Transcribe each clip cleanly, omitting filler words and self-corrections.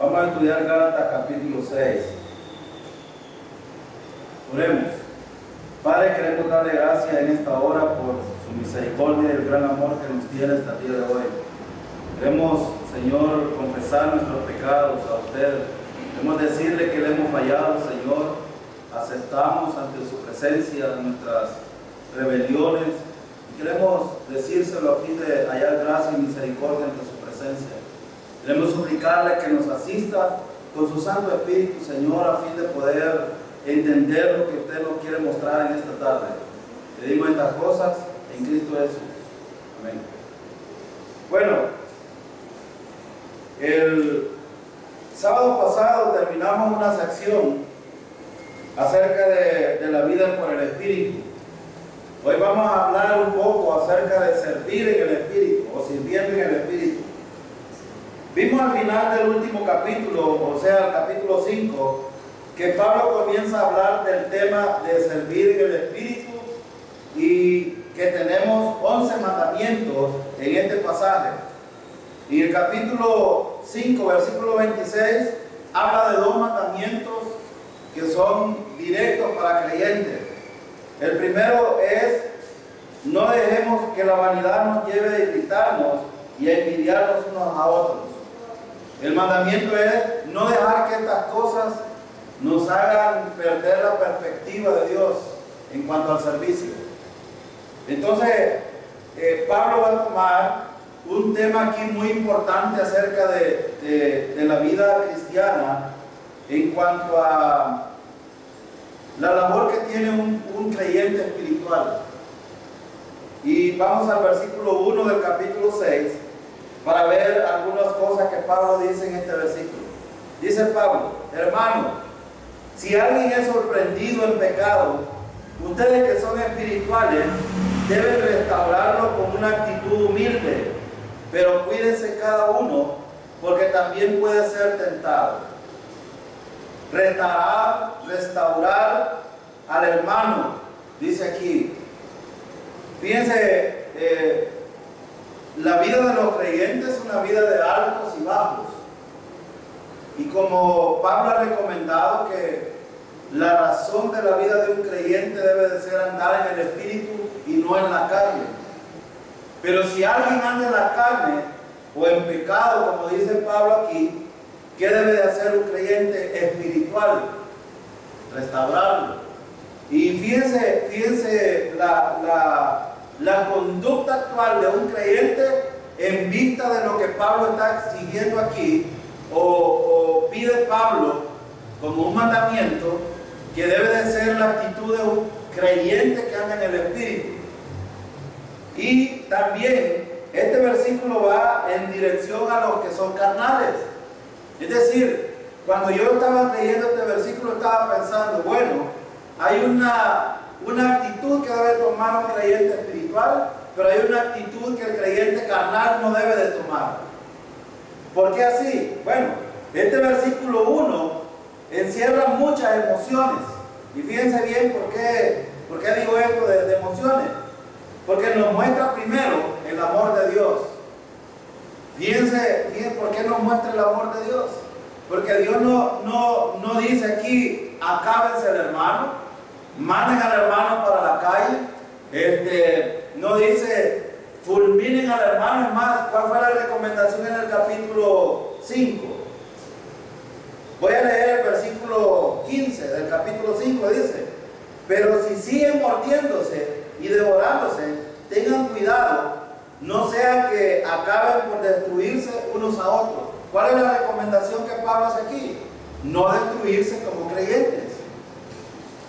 Vamos a estudiar Gálatas capítulo 6. Oremos. Padre, queremos darle gracias en esta hora por su misericordia y el gran amor que nos tiene esta día de hoy. Queremos, Señor, confesar nuestros pecados a usted. Queremos decirle que le hemos fallado, Señor. Aceptamos ante su presencia nuestras rebeliones y queremos decírselo a fin de hallar gracia y misericordia ante su presencia. Queremos suplicarle que nos asista con su Santo Espíritu, Señor, a fin de poder entender lo que usted nos quiere mostrar en esta tarde. Le digo estas cosas en Cristo Jesús. Amén. Bueno, el sábado pasado terminamos una sección acerca de la vida por el Espíritu. Hoy vamos a hablar un poco acerca de servir en el Espíritu o sirviendo en el Espíritu. Vimos al final del último capítulo, o sea, el capítulo 5, que Pablo comienza a hablar del tema de servir en el Espíritu y que tenemos 11 mandamientos en este pasaje. Y el capítulo 5, versículo 26, habla de 2 mandamientos que son directos para creyentes. El primero es: no dejemos que la vanidad nos lleve a irritarnos y a envidiarnos unos a otros. El mandamiento es no dejar que estas cosas nos hagan perder la perspectiva de Dios en cuanto al servicio. Entonces, Pablo va a tomar un tema aquí muy importante acerca de la vida cristiana en cuanto a la labor que tiene un creyente espiritual. Y vamos al versículo 1 del capítulo 6 para ver algunas cosas que Pablo dice en este versículo. Dice Pablo: hermano, si alguien es sorprendido en pecado, ustedes que son espirituales deben restaurarlo con una actitud humilde, pero cuídense cada uno, porque también puede ser tentado. Restaurar al hermano, dice aquí. Fíjense, la vida de los creyentes es una vida de altos y bajos. Y como Pablo ha recomendado que la razón de la vida de un creyente debe de ser andar en el Espíritu y no en la carne. Pero si alguien anda en la carne o en pecado, como dice Pablo aquí, ¿qué debe de hacer un creyente espiritual? Restaurarlo. Y fíjense la conducta actual de un creyente en vista de lo que Pablo está exigiendo aquí, o pide Pablo como un mandamiento que debe de ser la actitud de un creyente que anda en el Espíritu. Y también este versículo va en dirección a los que son carnales. Es decir, cuando yo estaba leyendo este versículo estaba pensando, bueno, hay una actitud que debe tomar un creyente espiritual, pero hay una actitud que el creyente carnal no debe de tomar. ¿Por qué así? Bueno, este versículo 1 encierra muchas emociones. Y fíjense bien por qué digo esto de emociones. Porque nos muestra primero el amor de Dios. Fíjense por qué nos muestra el amor de Dios. Porque Dios no dice aquí, acábense el hermano, manden al hermano para la calle. No dice, fulminen al hermano. Es más, ¿cuál fue la recomendación en el capítulo 5? Voy a leer el versículo 15 del capítulo 5. Dice: pero si siguen mordiéndose y devorándose, tengan cuidado, no sea que acaben por destruirse unos a otros. ¿Cuál es la recomendación que Pablo hace aquí? No destruirse como creyentes.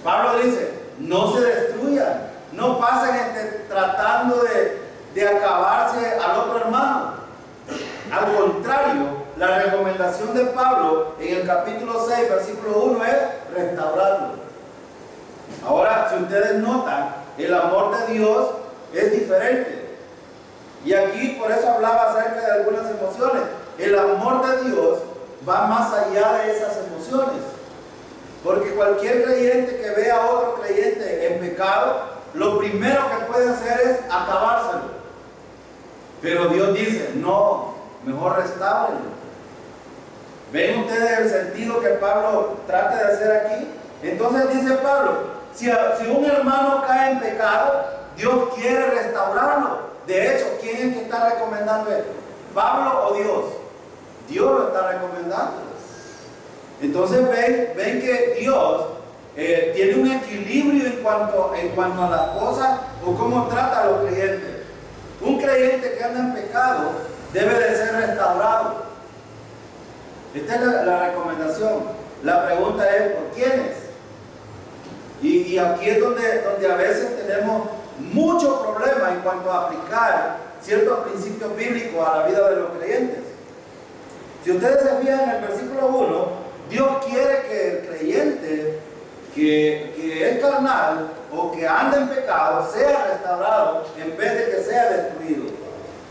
Pablo dice: no se destruyan, no pasen tratando de acabarse al otro hermano. Al contrario, la recomendación de Pablo en el capítulo 6, versículo 1 es restaurarlo. Ahora, si ustedes notan, el amor de Dios es diferente. Y aquí por eso hablaba acerca de algunas emociones. El amor de Dios va más allá de esas emociones. Porque cualquier creyente que vea a otro creyente en pecado, lo primero que puede hacer es acabárselo. Pero Dios dice, no, mejor restáurenlo. ¿Ven ustedes el sentido que Pablo trata de hacer aquí? Entonces dice Pablo, si un hermano cae en pecado, Dios quiere restaurarlo. De hecho, ¿quién es el que está recomendando esto? ¿Pablo o Dios? Dios lo está recomendando. Entonces ven que Dios tiene un equilibrio en cuanto a las cosas o cómo trata a los creyentes. Un creyente que anda en pecado debe de ser restaurado. Esta es la recomendación. La pregunta es, ¿por quiénes? Y aquí es donde a veces tenemos muchos problemas en cuanto a aplicar ciertos principios bíblicos a la vida de los creyentes. Si ustedes se fijan en el versículo 1, Dios quiere que el creyente que es carnal o que anda en pecado sea restaurado en vez de que sea destruido.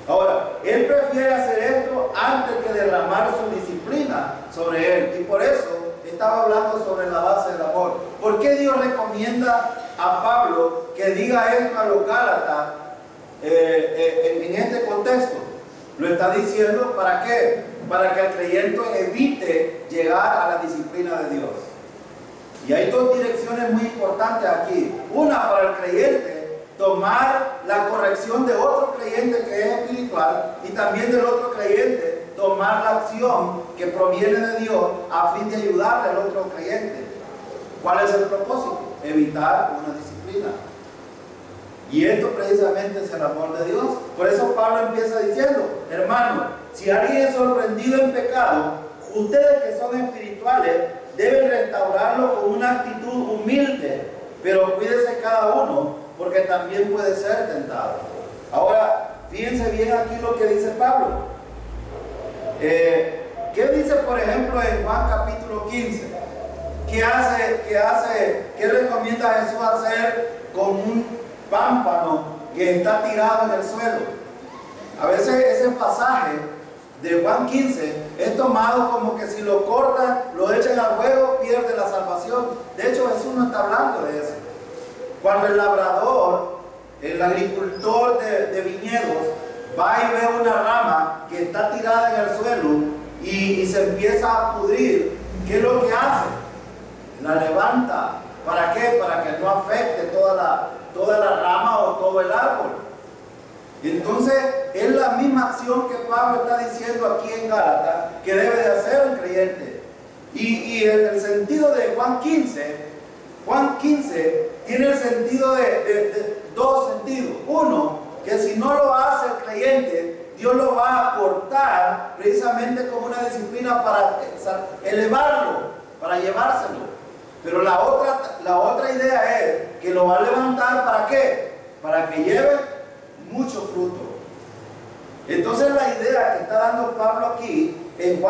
Ahora, Él prefiere hacer esto antes que derramar su disciplina sobre él. Y por eso estaba hablando sobre la base del amor. ¿Por qué Dios recomienda a Pablo que diga esto a los Gálatas en este contexto? Lo está diciendo ¿para qué? Para que el creyente evite llegar a la disciplina de Dios. Y hay dos direcciones muy importantes aquí. Una, para el creyente, tomar la corrección de otro creyente que es espiritual, y también del otro creyente, tomar la acción que proviene de Dios a fin de ayudarle al otro creyente. ¿Cuál es el propósito? Evitar una disciplina. Y esto precisamente es el amor de Dios. Por eso Pablo empieza diciendo, hermano, si alguien es sorprendido en pecado, ustedes que son espirituales deben restaurarlo con una actitud humilde, pero cuídese cada uno, porque también puede ser tentado. Ahora, fíjense bien aquí lo que dice Pablo. ¿Qué dice, por ejemplo, en Juan capítulo 15? ¿Qué recomienda Jesús hacer con un pámpano que está tirado en el suelo? A veces ese pasaje de Juan 15 es tomado como que si lo cortan, lo echan al fuego, pierde la salvación. De hecho, Jesús no está hablando de eso. Cuando el labrador, el agricultor de viñedos, va y ve una rama que está tirada en el suelo y se empieza a pudrir, ¿qué es lo que hace? La levanta. ¿Para qué? Para que no afecte toda la rama o todo el árbol. Entonces, es la misma acción que Pablo está diciendo aquí en Gálatas que debe de hacer un creyente. Y en el sentido de Juan 15 tiene el sentido de dos sentidos. Uno, que si no lo hace el creyente, Dios lo va a cortar precisamente como una disciplina para elevarlo, para llevárselo. Pero la otra idea es que lo va a levantar, ¿para qué? Para que lleve mucho fruto. Entonces la idea que está dando Pablo aquí en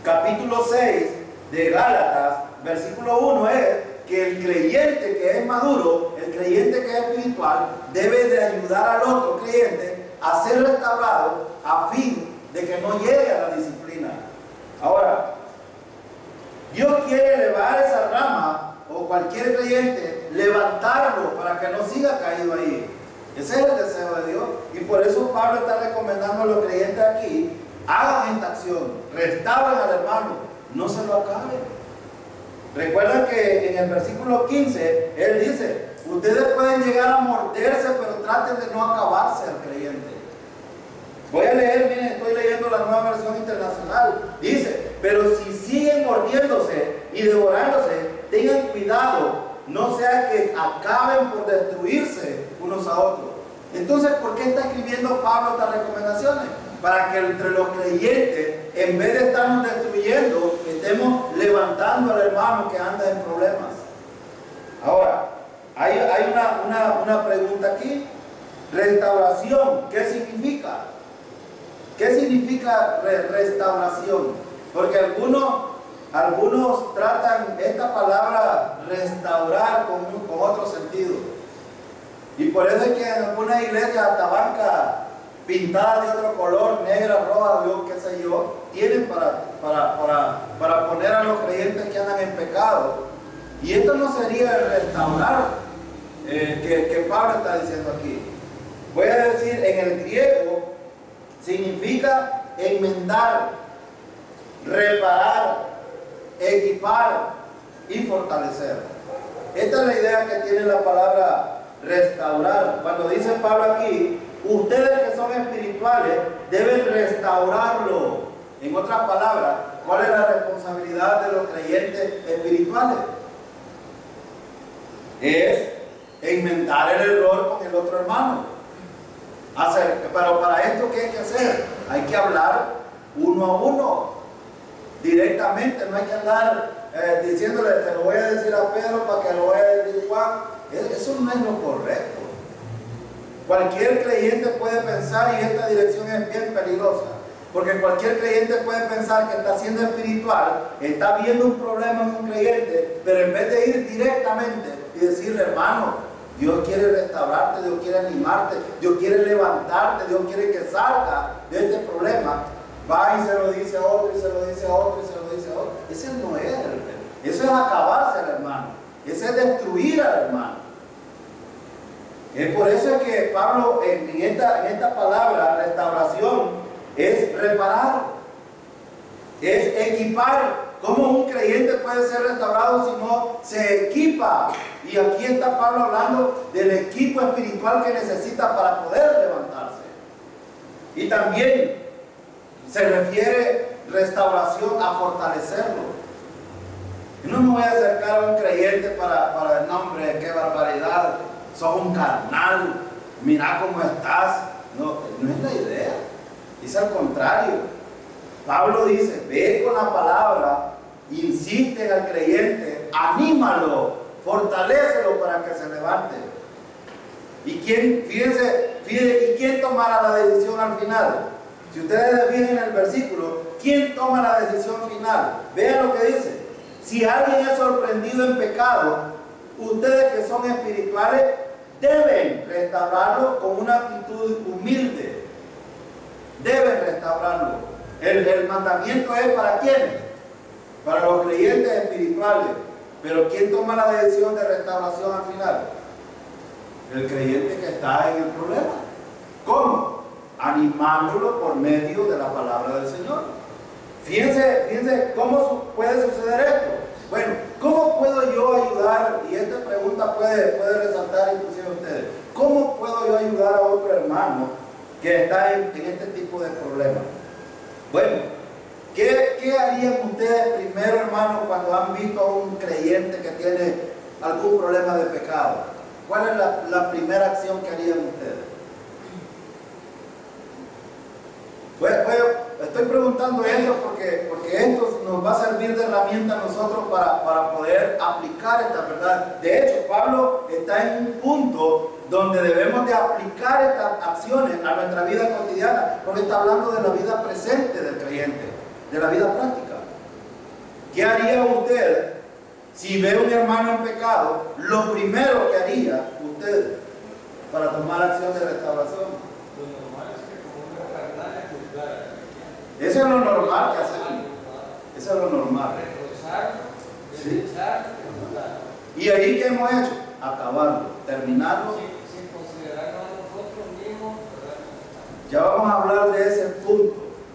capítulo 6 de Gálatas, versículo 1, es que el creyente que es maduro, el creyente que es espiritual, debe de ayudar al otro creyente a ser restaurado a fin de que no llegue a la disciplina. Ahora, Dios quiere elevar esa rama, o cualquier creyente, levantarlo para que no siga caído ahí. Ese es el deseo de Dios. Y por eso Pablo está recomendando a los creyentes aquí, hagan esta acción, restauren al hermano, no se lo acaben. Recuerden que en el versículo 15, él dice, ustedes pueden llegar a morderse, pero traten de no acabarse al creyente. Voy a leer, miren, estoy leyendo la Nueva Versión Internacional. Dice, pero si siguen mordiéndose y devorándose, tengan cuidado, no sea que acaben por destruirse unos a otros. Entonces, ¿por qué está escribiendo Pablo estas recomendaciones? Para que entre los creyentes, en vez de estarnos destruyendo, estemos levantando al hermano que anda en problemas. Ahora, hay una pregunta aquí. Restauración, ¿qué significa? ¿Qué significa restauración? Porque algunos tratan esta palabra restaurar con otro sentido. Y por eso es que en algunas iglesias tabanca pintada de otro color, negra, roja, qué sé yo, tienen para poner a los creyentes que andan en pecado. Y esto no sería el restaurar que Pablo está diciendo aquí. Voy a decir, en el griego significa enmendar, reparar, equipar y fortalecer. Esta es la idea que tiene la palabra restaurar. Cuando dice Pablo aquí, ustedes que son espirituales deben restaurarlo. En otras palabras, ¿cuál es la responsabilidad de los creyentes espirituales? Es enmendar el error con el otro hermano. Pero para esto, ¿qué hay que hacer? Hay que hablar uno a uno, directamente. No hay que andar diciéndole, te lo voy a decir a Pedro para que lo vaya a decir Juan. Eso no es lo correcto. Cualquier creyente puede pensar, y esta dirección es bien peligrosa, porque cualquier creyente puede pensar que está siendo espiritual, está viendo un problema en un creyente, pero en vez de ir directamente y decirle, hermano, Dios quiere restaurarte, Dios quiere animarte, Dios quiere levantarte, Dios quiere que salga de este problema, va y se lo dice a otro, y se lo dice a otro, y se lo dice a otro. Ese no es, eso es acabarse al hermano, ese es destruir al hermano. Es por eso que Pablo en esta palabra, restauración, es reparar, es equipar. ¿Cómo un creyente puede ser restaurado si no se equipa? Y aquí está Pablo hablando del equipo espiritual que necesita para poder levantarse. Y también se refiere restauración a fortalecerlo. Yo no me voy a acercar a un creyente para el nombre, qué barbaridad, sos un carnal, mira cómo estás. No, no es la idea, es al contrario. Pablo dice, ve con la palabra, insiste al creyente, anímalo, fortalécelo para que se levante. ¿Y quién tomará la decisión al final? Si ustedes ven el versículo, ¿quién toma la decisión final? Vean lo que dice. Si alguien es sorprendido en pecado, ustedes que son espirituales deben restaurarlo con una actitud humilde. Deben restaurarlo. El mandamiento es ¿para quiénes? Para los creyentes espirituales. Pero ¿quién toma la decisión de restauración al final? El creyente que está en el problema. ¿Cómo? Animándolo por medio de la palabra del Señor. Fíjense cómo puede suceder esto. Bueno, ¿cómo puedo yo ayudar? Y esta pregunta puede resaltar inclusive a ustedes. ¿Cómo puedo yo ayudar a otro hermano que está en este tipo de problemas? Bueno, ¿qué harían ustedes primero, hermano, cuando han visto a un creyente que tiene algún problema de pecado? ¿Cuál es la primera acción que harían ustedes? Pues, estoy preguntando esto porque esto nos va a servir de herramienta a nosotros para poder aplicar esta verdad. De hecho, Pablo está en un punto donde debemos de aplicar estas acciones a nuestra vida cotidiana, porque está hablando de la vida presente del creyente, de la vida práctica. ¿Qué haría usted si ve a un hermano en pecado? Lo primero que haría usted para tomar acción de restauración. Eso es lo normal que hacemos. Eso es lo normal. ¿Sí? ¿Y ahí qué hemos hecho? Acabarlo, terminarlo. Sin considerarnos a nosotros mismos. Ya vamos a hablar de ese punto.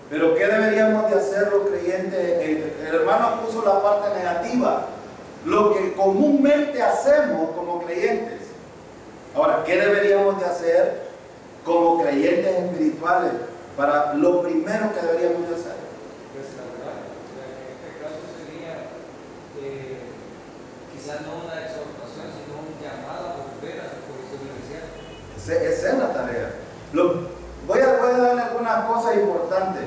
Pero ¿qué deberíamos de hacer los creyentes? El hermano puso la parte negativa. Lo que comúnmente hacemos como creyentes. Ahora, ¿qué deberíamos de hacer como creyentes espirituales? Para lo primero que deberíamos de hacer. Restaurar. En este caso sería quizás no una exhortación, sino un llamado a volver a su posición inicial. Esa es la tarea. Voy a darle algunas cosas importantes.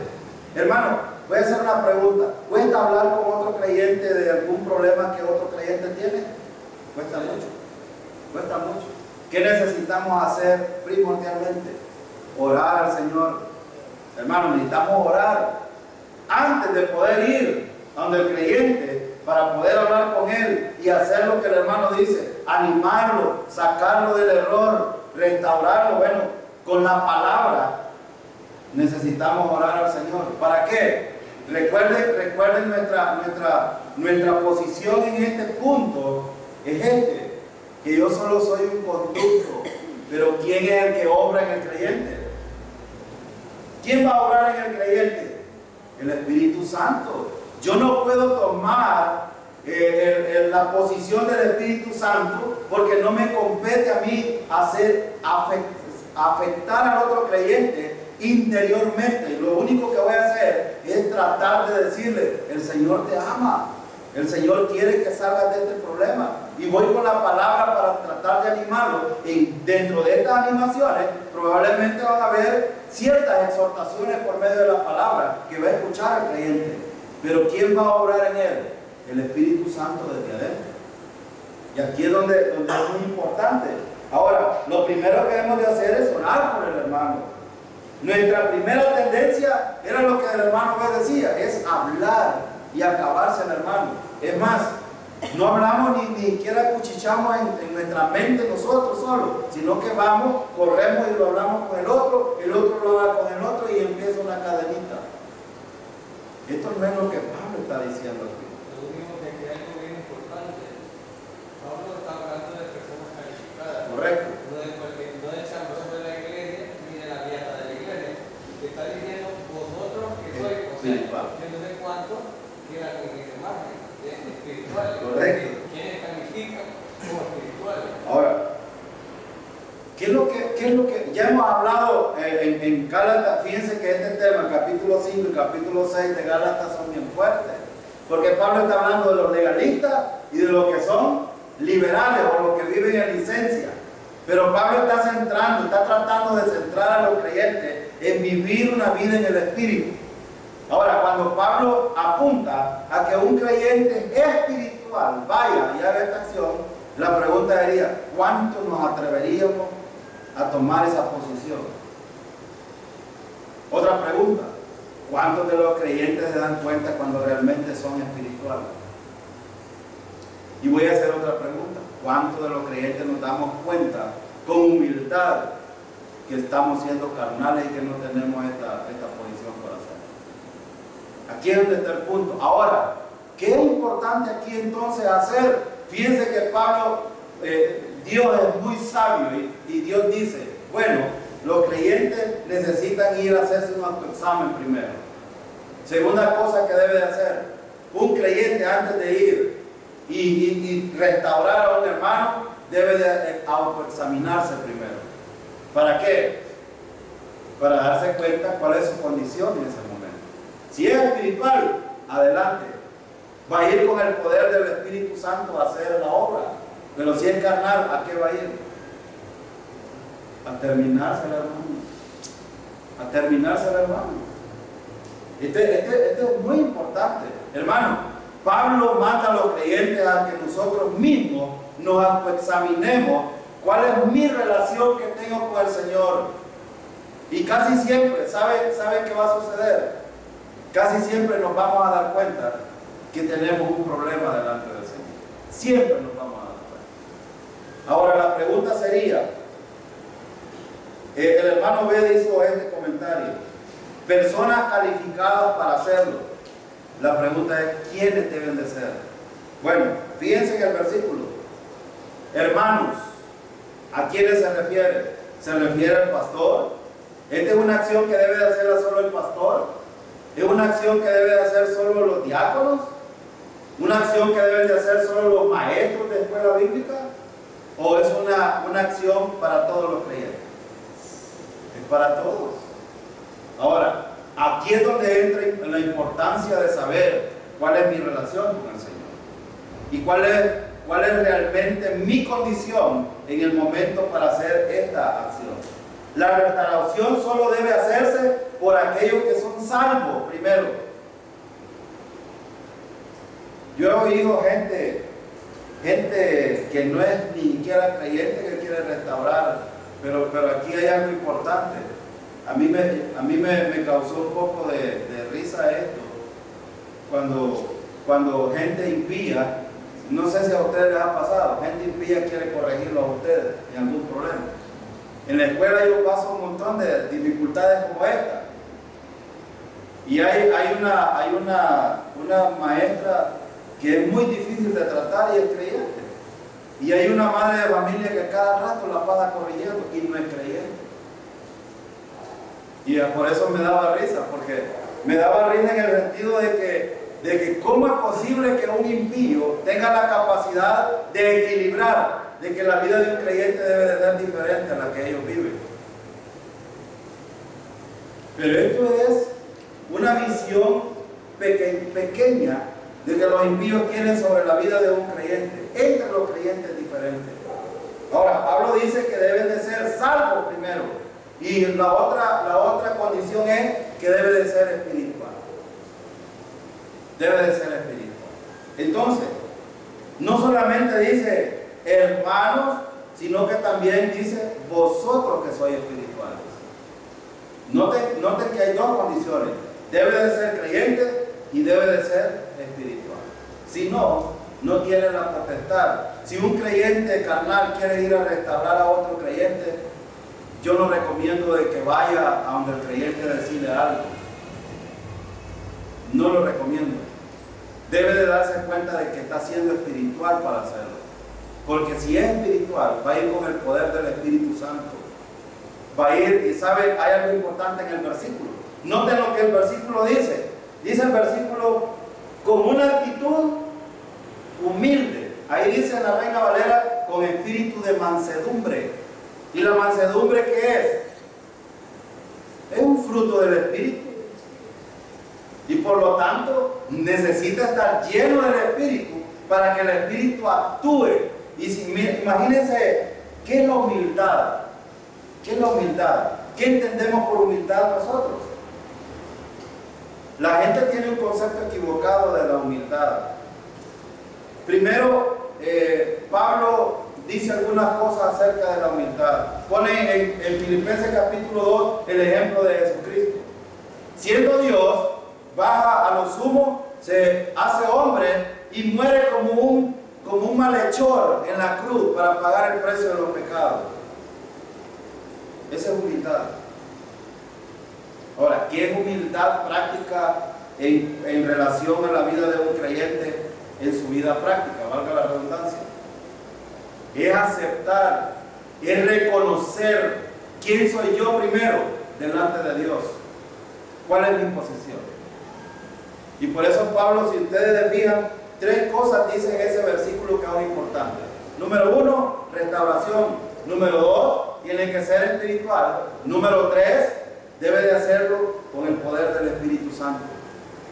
Hermano, voy a hacer una pregunta. ¿Cuesta hablar con otro creyente de algún problema que otro creyente tiene? Cuesta mucho. Cuesta mucho. ¿Qué necesitamos hacer primordialmente? Orar al Señor. Hermano, necesitamos orar antes de poder ir a donde el creyente para poder hablar con él y hacer lo que el hermano dice, animarlo, sacarlo del error, restaurarlo. Bueno, con la palabra necesitamos orar al Señor. ¿Para qué? Recuerden nuestra posición en este punto es que yo solo soy un conducto, pero ¿quién es el que obra en el creyente? ¿Quién va a obrar en el creyente? El Espíritu Santo. Yo no puedo tomar la posición del Espíritu Santo porque no me compete a mí afectar al otro creyente interiormente. Y lo único que voy a hacer es tratar de decirle: el Señor te ama, el Señor quiere que salgas de este problema, y voy con la palabra para tratar de animarlo. Y dentro de estas animaciones probablemente van a haber ciertas exhortaciones por medio de la palabra que va a escuchar el creyente. Pero ¿quién va a obrar en él? El Espíritu Santo desde adentro. Y aquí es donde es muy importante. Ahora, lo primero que debemos de hacer es orar por el hermano. Nuestra primera tendencia era lo que el hermano me decía, es hablar y acabarse el hermano. Es más, no hablamos ni siquiera cuchichamos en nuestra mente nosotros solos, sino que vamos, corremos y lo hablamos con el otro lo habla con el otro y empieza una cadenita. Esto no es lo que Pablo está diciendo aquí. Lo único que aquí hay algo bien importante. Pablo está hablando de personas calificadas. Correcto. No del chambón de la iglesia ni de la vieja de la iglesia. Que está diciendo vosotros que sois, o sea, que no sé cuánto quedan en ese margen espiritual. Correcto. ¿Quiénes califican como espirituales? Ahora, ¿qué es lo que ya hemos hablado en Gálatas? Fíjense que este tema, el capítulo 5 y capítulo 6 de Gálatas, son bien fuertes. Porque Pablo está hablando de los legalistas y de los que son liberales o los que viven en licencia. Pero Pablo está tratando de centrar a los creyentes en vivir una vida en el Espíritu. Ahora, cuando Pablo apunta a que un creyente espiritual vaya y haga esta acción, la pregunta sería: ¿cuánto nos atreveríamos a tomar esa posición? Otra pregunta: ¿cuántos de los creyentes se dan cuenta cuando realmente son espirituales? Y voy a hacer otra pregunta: ¿cuántos de los creyentes nos damos cuenta con humildad que estamos siendo carnales y que no tenemos esta posición por hacer? Aquí es donde está el punto. Ahora, ¿qué es importante aquí entonces hacer? Fíjense que Pablo, Dios es muy sabio y Dios dice: bueno, los creyentes necesitan ir a hacerse un autoexamen primero. Segunda cosa que debe de hacer un creyente antes de ir y restaurar a un hermano, debe de autoexaminarse primero. ¿Para qué? Para darse cuenta cuál es su condición en ese momento. Si es espiritual, adelante, va a ir con el poder del Espíritu Santo a hacer la obra. Pero si es carnal, ¿a qué va a ir? A terminarse el hermano. A terminarse el hermano. Este es muy importante. Hermano, Pablo manda a los creyentes a que nosotros mismos nos autoexaminemos cuál es mi relación que tengo con el Señor. Y casi siempre, ¿sabe qué va a suceder? Casi siempre nos vamos a dar cuenta que tenemos un problema delante del Señor. Siempre nos vamos a dar cuenta. Ahora la pregunta sería, el hermano B hizo este comentario: personas calificadas para hacerlo. La pregunta es: ¿quiénes deben de ser? Bueno, fíjense en el versículo. Hermanos, ¿a quiénes se refiere? ¿Se refiere al pastor? ¿Esta es una acción que debe de hacerla solo el pastor? ¿Es una acción que deben de hacer solo los diáconos? ¿Una acción que deben de hacer solo los maestros de escuela bíblica? ¿O es una acción para todos los creyentes? Es para todos. Ahora, aquí es donde entra la importancia de saber cuál es mi relación con el Señor y cuál es realmente mi condición en el momento para hacer esta acción. La restauración solo debe hacerse por aquellos que son salvos primero. Yo he oído gente que no es ni siquiera creyente que quiere restaurar, pero aquí hay algo importante. A mí me causó un poco de risa esto, cuando gente impía, no sé si a ustedes les ha pasado, gente impía quiere corregirlo a ustedes en algún problema. En la escuela yo paso un montón de dificultades como esta. Y hay una maestra que es muy difícil de tratar y es creyente. Y hay una madre de familia que cada rato la pasa corrigiendo y no es creyente. Y por eso me daba risa, porque Me daba risa en el sentido de que cómo es posible que un impío tenga la capacidad de equilibrar, de que la vida de un creyente debe de ser diferente a la que ellos viven. Pero esto es una visión pequeña de que los impíos tienen sobre la vida de un creyente. Entre los creyentes diferentes. Ahora, Pablo dice que deben de ser salvos primero. Y la otra condición es que debe de ser espiritual. Debe de ser espiritual. Entonces, no solamente dice hermanos, sino que también dice vosotros que sois espirituales. Noten que hay dos condiciones. Debe de ser creyente y debe de ser espiritual. Si no, no tiene la potestad. Si un creyente carnal quiere ir a restaurar a otro creyente, yo no recomiendo de que vaya a donde el creyente decide algo. No lo recomiendo. Debe de darse cuenta de que está siendo espiritual para hacerlo. Porque si es espiritual, va a ir con el poder del Espíritu Santo. Va a ir, y sabe, hay algo importante en el versículo. Noten lo que el versículo dice. Dice el versículo, con una actitud humilde. Ahí dice en la Reina Valera, con espíritu de mansedumbre. ¿Y la mansedumbre qué es? Es un fruto del Espíritu. Y por lo tanto, necesita estar lleno del Espíritu para que el Espíritu actúe. Y imagínense, ¿qué es la humildad? ¿Qué es la humildad? ¿Qué entendemos por humildad nosotros? La gente tiene un concepto equivocado de la humildad. Primero, Pablo dice algunas cosas acerca de la humildad. Pone en Filipenses capítulo 2 el ejemplo de Jesucristo. Siendo Dios, baja a lo sumo, se hace hombre y muere como un malhechor en la cruz para pagar el precio de los pecados. Esa es humildad. Ahora, ¿qué es humildad práctica en relación a la vida de un creyente en su vida práctica? Valga la redundancia. Es aceptar, es reconocer quién soy yo primero delante de Dios. ¿Cuál es mi posición? Y por eso Pablo, si ustedes se fijan, tres cosas dice en ese versículo que son importantes. Número 1, restauración. Número 2, tiene que ser espiritual. Número 3, debe de hacerlo con el poder del Espíritu Santo.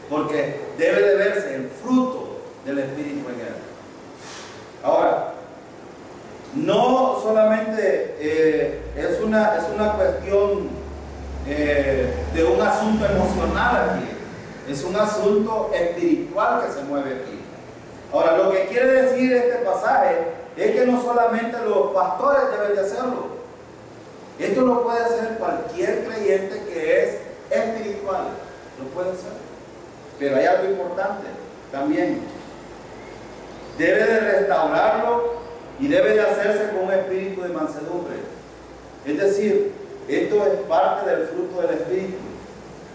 Porque debe de verse el fruto del Espíritu en él. Ahora, no solamente es una cuestión de un asunto emocional aquí. Es un asunto espiritual que se mueve aquí. Ahora, lo que quiere decir este pasaje es que no solamente los pastores deben de hacerlo. Esto lo puede hacer cualquier creyente que es espiritual. Lo puede hacer. Pero hay algo importante también. Debe de restaurarlo y debe de hacerse con un espíritu de mansedumbre. Es decir, esto es parte del fruto del Espíritu.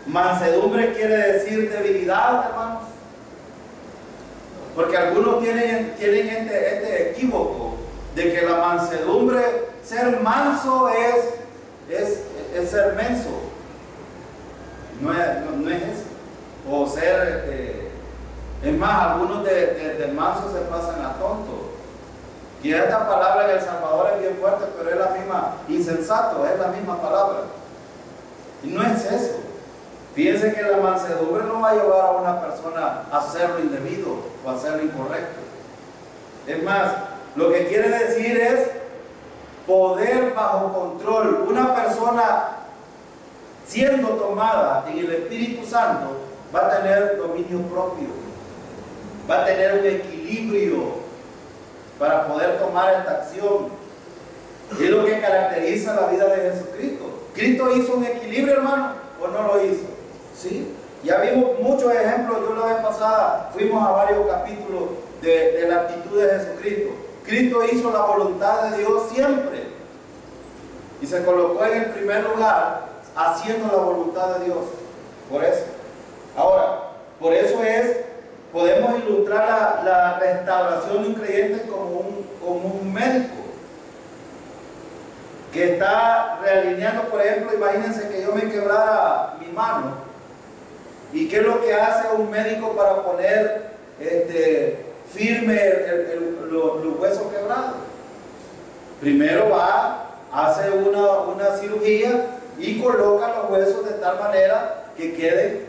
Mansedumbre quiere decir debilidad, hermanos. Porque algunos tienen este equívoco de que la mansedumbre, ser manso es ser menso. No es eso. O ser, es más, algunos de manso se pasan a tonto. Y esta palabra en El Salvador es bien fuerte, pero es la misma, insensato, es la misma palabra. Y no es eso. Fíjense que la mansedumbre no va a llevar a una persona a hacer lo indebido o a hacer lo incorrecto. Es más, lo que quiere decir es poder bajo control. Una persona siendo tomada en el Espíritu Santo va a tener dominio propio, va a tener un equilibrio para poder tomar esta acción. Y es lo que caracteriza la vida de Jesucristo. ¿Cristo hizo un equilibrio, hermano, o no lo hizo? Sí, ya vimos muchos ejemplos. Yo la vez pasada fuimos a varios capítulos de la actitud de Jesucristo. Cristo hizo la voluntad de Dios siempre y se colocó en el primer lugar haciendo la voluntad de Dios. Por eso, ahora, por eso podemos ilustrar la restauración de un creyente como un médico que está realineando. Por ejemplo, imagínense que yo me quebrara mi mano ¿Y qué es lo que hace un médico para poner firme los huesos quebrados? Primero hace una cirugía y coloca los huesos de tal manera que queden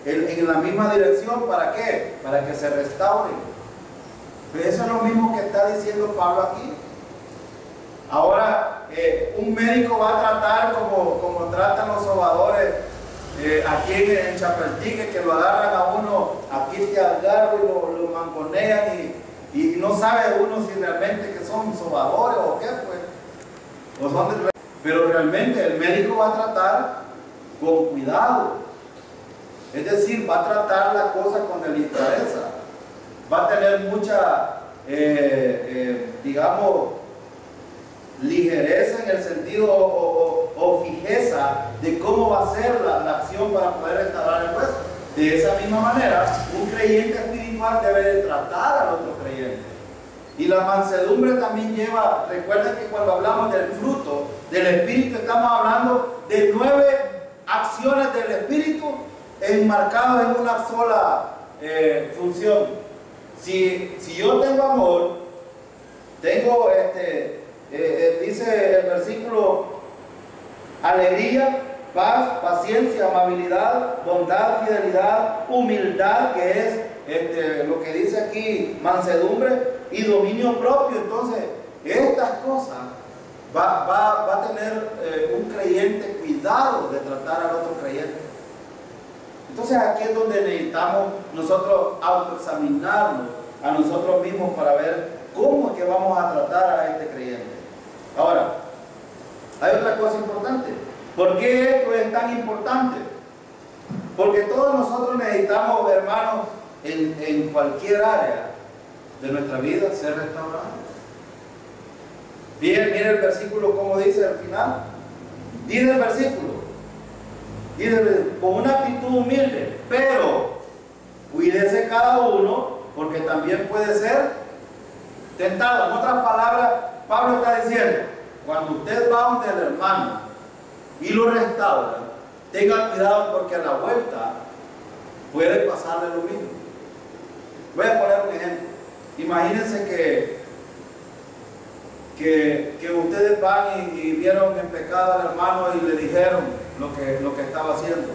en la misma dirección. ¿Para qué? Para que se restauren. Pero eso es lo mismo que está diciendo Pablo aquí. Ahora, un médico va a tratar como tratan los sobadores aquí en Chapeltique, que lo agarran a uno, aquí te agarran y lo mangonean y no sabe uno si realmente que son sobadores o qué, pues. Pero realmente el médico va a tratar con cuidado. Es decir, va a tratar la cosa con delicadeza. Va a tener mucha, digamos, ligereza en el sentido o fijeza de cómo va a ser la acción para poder restaurar el hueso. De esa misma manera, un creyente espiritual debe de tratar al otro creyente. Y la mansedumbre también lleva, recuerden que cuando hablamos del fruto del Espíritu, estamos hablando de 9 acciones del Espíritu enmarcadas en una sola función. Si yo tengo amor, tengo dice el versículo, alegría, paz, paciencia, amabilidad, bondad, fidelidad, humildad, que es lo que dice aquí, mansedumbre y dominio propio. Entonces, estas cosas va a tener un creyente cuidado de tratar al otro creyente. Entonces, aquí es donde necesitamos nosotros autoexaminarnos a nosotros mismos para ver cómo es que vamos a tratar a este creyente. Ahora, hay otra cosa importante. ¿Por qué esto es tan importante? Porque todos nosotros necesitamos, hermanos, en cualquier área de nuestra vida, ser restaurados. Miren el versículo como dice al final. Dice el versículo, dice, con una actitud humilde, pero cuídese cada uno, porque también puede ser tentado. En otras palabras, Pablo está diciendo, cuando usted va donde el hermano y lo restaura, tenga cuidado porque a la vuelta puede pasarle lo mismo. Voy a poner un ejemplo. Imagínense que ustedes van y vieron en pecado al hermano y le dijeron lo que estaba haciendo,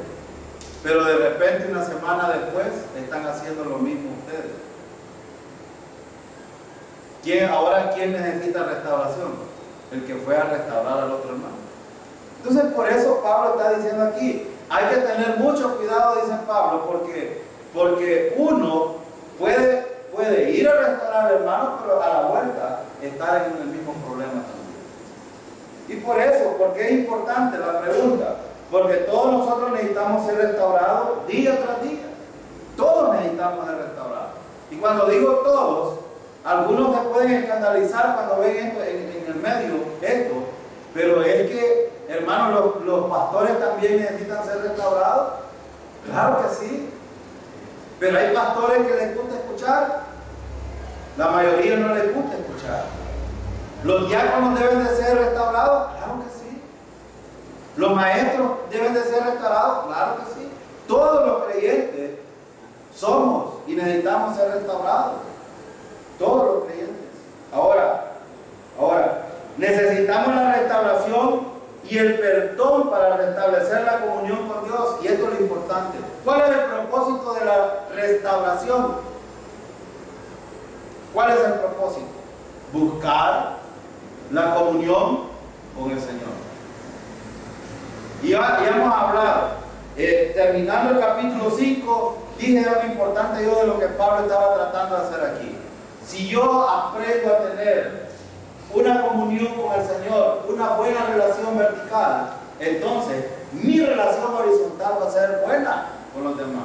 pero de repente una semana después están haciendo lo mismo ustedes. Ahora, ¿quién necesita restauración? El que fue a restaurar al otro hermano. Entonces, por eso Pablo está diciendo aquí, hay que tener mucho cuidado, dice Pablo, porque uno puede ir a restaurar al hermano, pero a la vuelta estar en el mismo problema también. Y por eso, porque es importante la pregunta, porque todos nosotros necesitamos ser restaurados día tras día. Todos necesitamos ser restaurados. Y cuando digo todos, algunos se pueden escandalizar cuando ven esto en el medio, pero es que, hermanos, los pastores también necesitan ser restaurados. Claro que sí. Pero hay pastores que les gusta escuchar, la mayoría no les gusta escuchar. Los diáconos deben de ser restaurados, claro que sí. Los maestros deben de ser restaurados, claro que sí. Todos los creyentes somos y necesitamos ser restaurados. Todos los creyentes. Ahora, necesitamos la restauración y el perdón para restablecer la comunión con Dios. Y esto es lo importante. ¿Cuál es el propósito de la restauración? ¿Cuál es el propósito? Buscar la comunión con el Señor. Y ya hemos hablado, terminando el capítulo 5, dije algo importante yo de lo que Pablo estaba tratando de hacer aquí. Si yo aprendo a tener una comunión con el Señor, una buena relación vertical, entonces mi relación horizontal va a ser buena con los demás.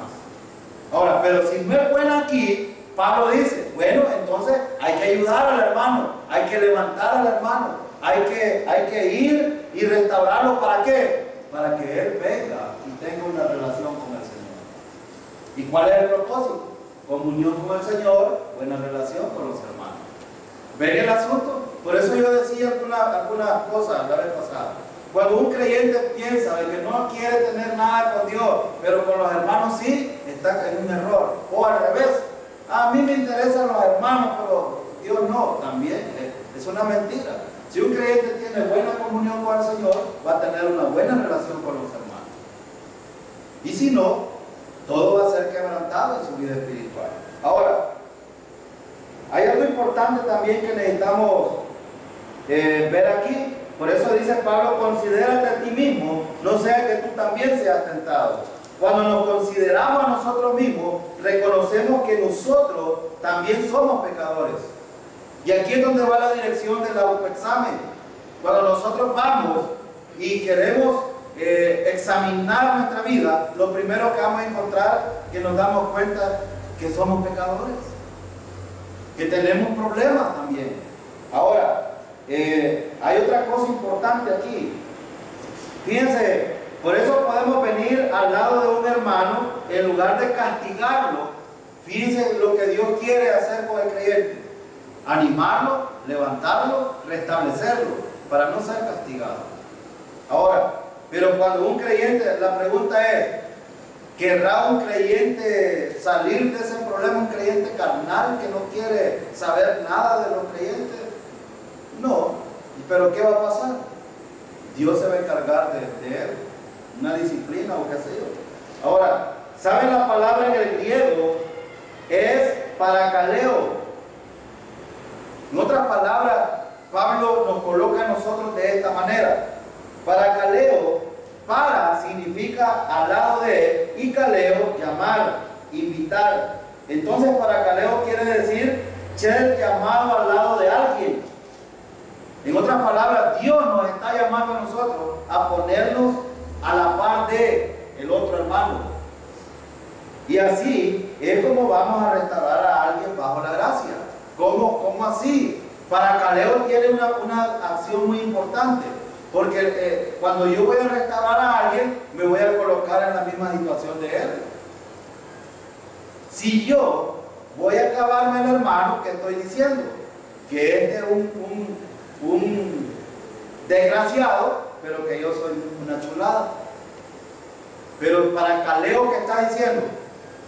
Ahora, pero si no es buena aquí, Pablo dice, bueno, entonces hay que ayudar al hermano, hay que levantar al hermano, hay que ir y restaurarlo. ¿Para qué? Para que él venga y tenga una relación con el Señor. ¿Y cuál es el propósito? Comunión con el Señor, buena relación con los hermanos. ¿Ven el asunto? Por eso yo decía algunas cosas la vez pasada. Cuando un creyente piensa de que no quiere tener nada con Dios, pero con los hermanos sí, está en un error. O al revés, a mí me interesan los hermanos, pero Dios no, también es una mentira. Si un creyente tiene buena comunión con el Señor, va a tener una buena relación con los hermanos. Y si no, todo va a ser quebrantado en su vida espiritual. Ahora, hay algo importante también que necesitamos ver aquí. Por eso dice Pablo, considérate a ti mismo, no sea que tú también seas tentado. Cuando nos consideramos a nosotros mismos, reconocemos que nosotros también somos pecadores. Y aquí es donde va la dirección del autoexamen. Cuando nosotros vamos y queremos examinar nuestra vida, lo primero que vamos a encontrar que nos damos cuenta que somos pecadores, que tenemos problemas también. Ahora, hay otra cosa importante aquí. Fíjense, por eso podemos venir al lado de un hermano en lugar de castigarlo. Fíjense lo que Dios quiere hacer con el creyente: animarlo, levantarlo, restablecerlo, para no ser castigado. Ahora, pero cuando un creyente, la pregunta es, ¿querrá un creyente salir de ese problema, un creyente carnal que no quiere saber nada de los creyentes? No. ¿Pero qué va a pasar? Dios se va a encargar de él, una disciplina o qué sé yo. Ahora, ¿saben la palabra en el griego? Es paracaleo. En otras palabras, Pablo nos coloca a nosotros de esta manera. Paracaleo, para significa al lado de, y caleo, llamar, invitar. Entonces paracaleo quiere decir ser llamado al lado de alguien. En otras palabras, Dios nos está llamando a nosotros a ponernos a la par de el otro hermano. Y así es como vamos a restaurar a alguien bajo la gracia. ¿Cómo así? Paracaleo tiene una acción muy importante, porque cuando yo voy a restaurar a alguien, me voy a colocar en la misma situación de él. Si yo voy a acabarme el hermano, ¿qué estoy diciendo? Que este es un desgraciado, pero que yo soy una chulada. Pero paracaleo, ¿qué está diciendo?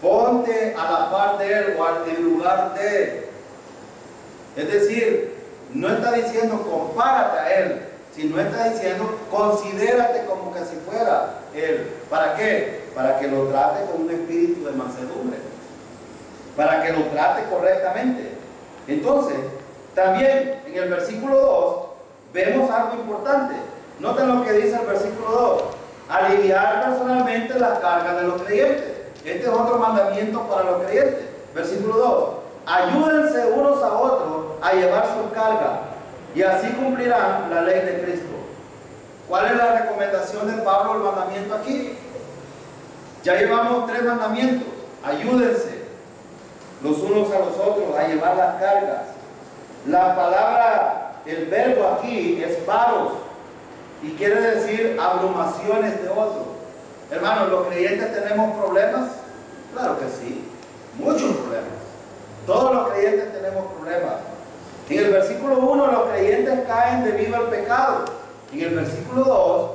Ponte a la par de él o al lugar de él. Es decir, no está diciendo compárate a él, sino está diciendo considérate como que si fuera él. ¿Para qué? Para que lo trate con un espíritu de mansedumbre, para que lo trate correctamente. Entonces, también en el versículo 2 vemos algo importante. Noten lo que dice el versículo 2: aliviar personalmente las cargas de los creyentes. Este es otro mandamiento para los creyentes. Versículo 2: ayúdense unos a otros a llevar sus cargas, y así cumplirán la ley de Cristo. ¿Cuál es la recomendación de Pablo, el mandamiento aquí? Ya llevamos 3 mandamientos. Ayúdense los unos a los otros a llevar las cargas. La palabra, el verbo aquí es varos, y quiere decir abrumaciones de otros. Hermanos, ¿los creyentes tenemos problemas? Claro que sí, muchos problemas. Todos los creyentes tenemos problemas. En el versículo 1 los creyentes caen debido al pecado. En el versículo 2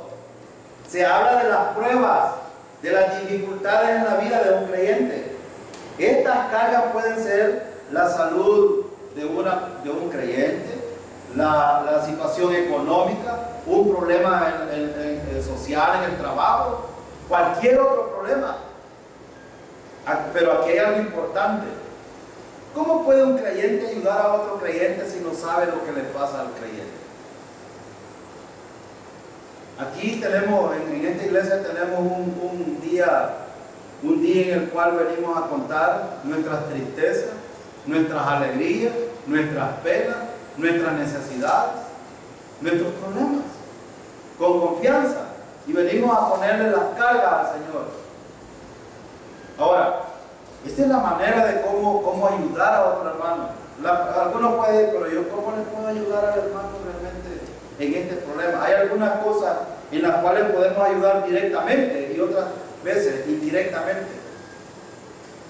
se habla de las pruebas, de las dificultades en la vida de un creyente. Estas cargas pueden ser la salud de un creyente, la situación económica, un problema social en el trabajo, cualquier otro problema. Pero aquí hay algo importante. ¿Cómo puede un creyente ayudar a otro creyente si no sabe lo que le pasa al creyente? Aquí tenemos, en esta iglesia tenemos un día en el cual venimos a contar nuestras tristezas, nuestras alegrías, nuestras penas, nuestras necesidades, nuestros problemas, con confianza, y venimos a ponerle las cargas al Señor. Ahora, esta es la manera de cómo ayudar a otro hermano. Algunos pueden decir, pero yo ¿cómo le puedo ayudar al hermano realmente en este problema? Hay algunas cosas en las cuales podemos ayudar directamente y otras veces indirectamente.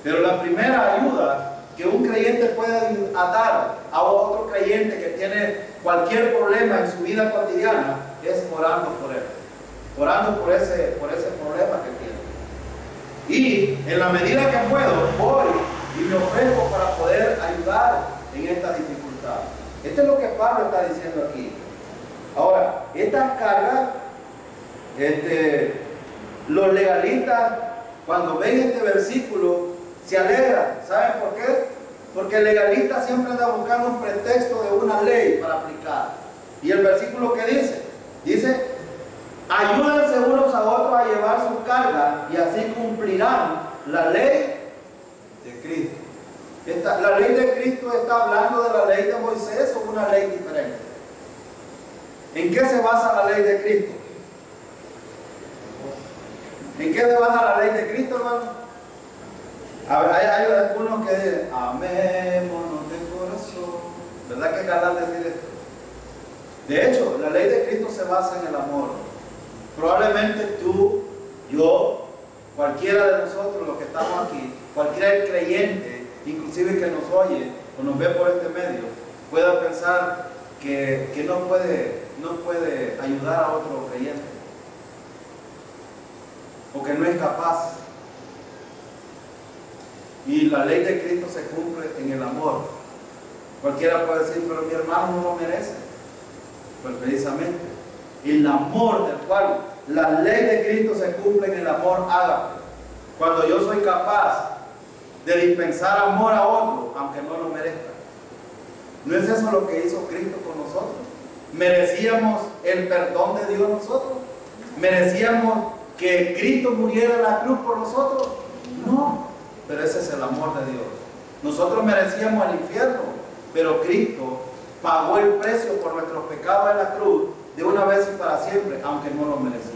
Pero la primera ayuda que un creyente puede dar a otro creyente que tiene cualquier problema en su vida cotidiana, es orando por él, orando por ese problema que tiene. Y en la medida que puedo, voy y me ofrezco para poder ayudar en esta dificultad. Esto es lo que Pablo está diciendo aquí. Ahora, estas cargas, los legalistas, cuando ven este versículo, se alegran. ¿Saben por qué? Porque el legalista siempre anda buscando un pretexto de una ley para aplicar. Y el versículo que dice, ayúdense unos a otros a llevar su carga y así cumplirán la ley de Cristo. La ley de Cristo está hablando de la ley de Moisés o una ley diferente. ¿En qué se basa la ley de Cristo? ¿En qué se basa la ley de Cristo, hermano? Hay algunos que dicen, amémonos de corazón. ¿Verdad que ganan decir esto? De hecho, la ley de Cristo se basa en el amor. Probablemente tú, yo, cualquiera de nosotros, los que estamos aquí, cualquier creyente, inclusive que nos oye o nos ve por este medio, pueda pensar que no puede ayudar a otro creyente, o que no es capaz. Y la ley de Cristo se cumple en el amor. Cualquiera puede decir, pero mi hermano no lo merece. Pues precisamente, el amor del cual la ley de Cristo se cumple en el amor ágape. Cuando yo soy capaz de dispensar amor a otro, aunque no lo merezca. ¿No es eso lo que hizo Cristo con nosotros? ¿Merecíamos el perdón de Dios nosotros? ¿Merecíamos que Cristo muriera en la cruz por nosotros? No, pero ese es el amor de Dios. Nosotros merecíamos el infierno, pero Cristo pagó el precio por nuestros pecados en la cruz de una vez y para siempre, aunque no lo merecíamos.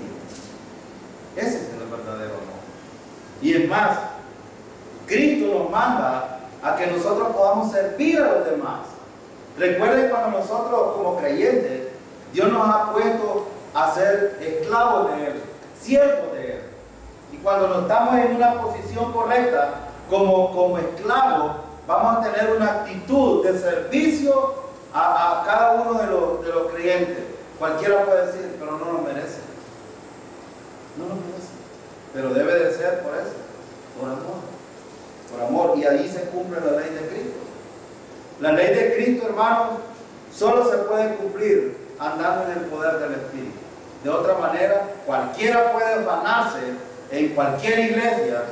Ese es el verdadero amor. Y es más, Cristo nos manda a que nosotros podamos servir a los demás. Recuerden cuando nosotros como creyentes, Dios nos ha puesto a ser esclavos de Él, siervos de Él. Y cuando nos estamos en una posición correcta, como esclavos, vamos a tener una actitud de servicio a cada uno de los creyentes. Cualquiera puede decir, pero no lo merece. No lo merece. Pero debe de ser por eso, por amor. Por amor. Y ahí se cumple la ley de Cristo. La ley de Cristo, hermanos, solo se puede cumplir andando en el poder del Espíritu. De otra manera, cualquiera puede afanarse en cualquier iglesia,